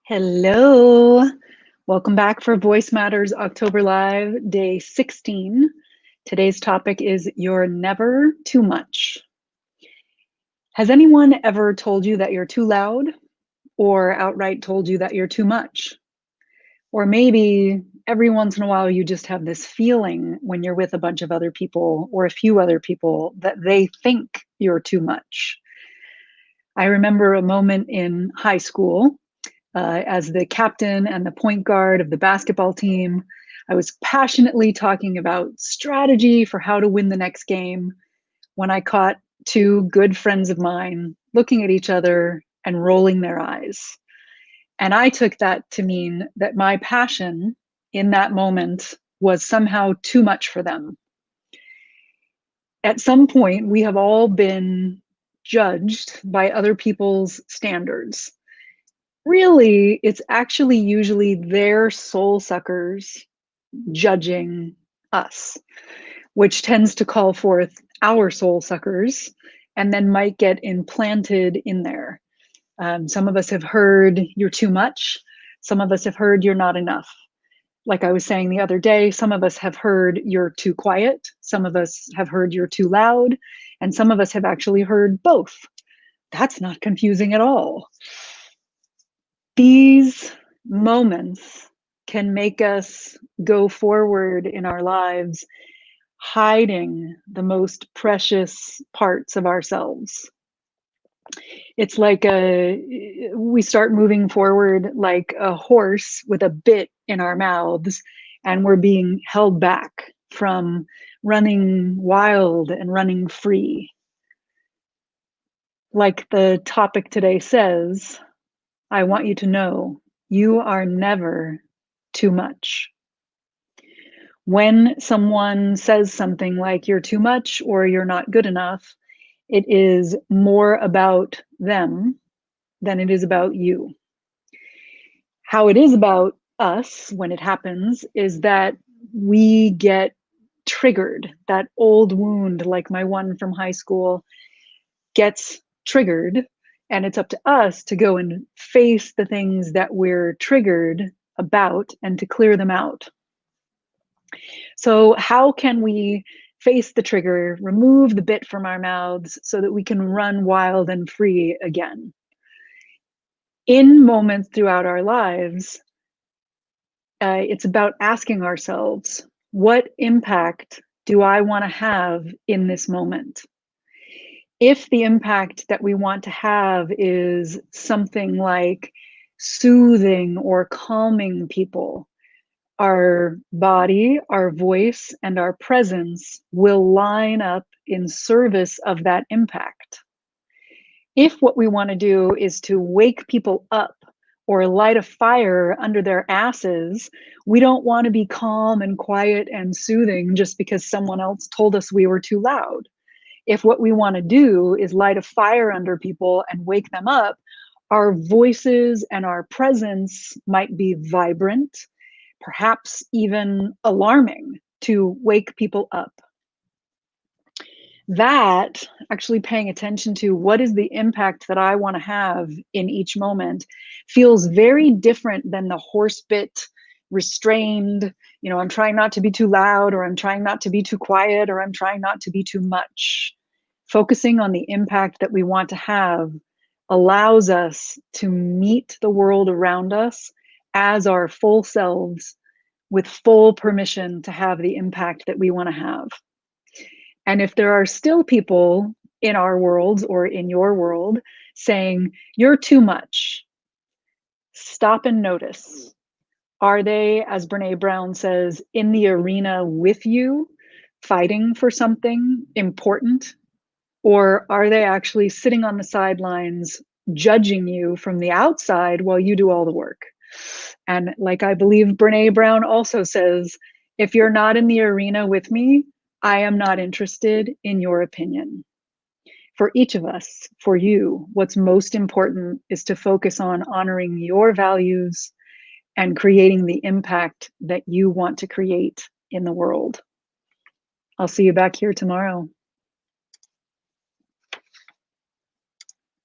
Hello. Welcome back for Voice Matters October Live, day 16. Today's topic is You're Never Too Much. Has anyone ever told you that you're too loud or outright told you that you're too much? Or maybe every once in a while you just have this feeling when you're with a bunch of other people or a few other people that they think you're too much. I remember a moment in high school as the captain and the point guard of the basketball team. I was passionately talking about strategy for how to win the next game when I caught two good friends of mine looking at each other and rolling their eyes. And I took that to mean that my passion in that moment was somehow too much for them. At some point, we have all been judged by other people's standards. Really, it's actually usually their soul suckers judging us, which tends to call forth our soul suckers and then might get implanted in there. Some of us have heard you're too much. Some of us have heard you're not enough. Like I was saying the other day, some of us have heard you're too quiet. Some of us have heard you're too loud. And some of us have actually heard both. That's not confusing at all. These moments can make us go forward in our lives, hiding the most precious parts of ourselves. It's like we start moving forward like a horse with a bit in our mouths, and we're being held back from running wild and running free. Like the topic today says, I want you to know you are never too much. When someone says something like you're too much or you're not good enough, it is more about them than it is about you. How it is about us when it happens is that we get triggered. That old wound, like my one from high school, gets triggered, and it's up to us to go and face the things that we're triggered about and to clear them out. So how can we face the trigger, remove the bit from our mouths so that we can run wild and free again? In moments throughout our lives, it's about asking ourselves, what impact do I want to have in this moment? If the impact that we want to have is something like soothing or calming people, our body, our voice, and our presence will line up in service of that impact. If what we want to do is to wake people up or light a fire under their asses, we don't want to be calm and quiet and soothing just because someone else told us we were too loud. If what we want to do is light a fire under people and wake them up, our voices and our presence might be vibrant, perhaps even alarming to wake people up. That, actually paying attention to what is the impact that I want to have in each moment, feels very different than the horse bit, restrained, I'm trying not to be too loud, or I'm trying not to be too quiet, or I'm trying not to be too much. Focusing on the impact that we want to have allows us to meet the world around us as our full selves, with full permission to have the impact that we want to have. And if there are still people in our world or in your world saying, you're too much, stop and notice. Are they, as Brene Brown says, in the arena with you, fighting for something important? Or are they actually sitting on the sidelines, judging you from the outside while you do all the work? And like I believe Brene Brown also says, if you're not in the arena with me, I am not interested in your opinion. For each of us, for you, what's most important is to focus on honoring your values and creating the impact that you want to create in the world. I'll see you back here tomorrow.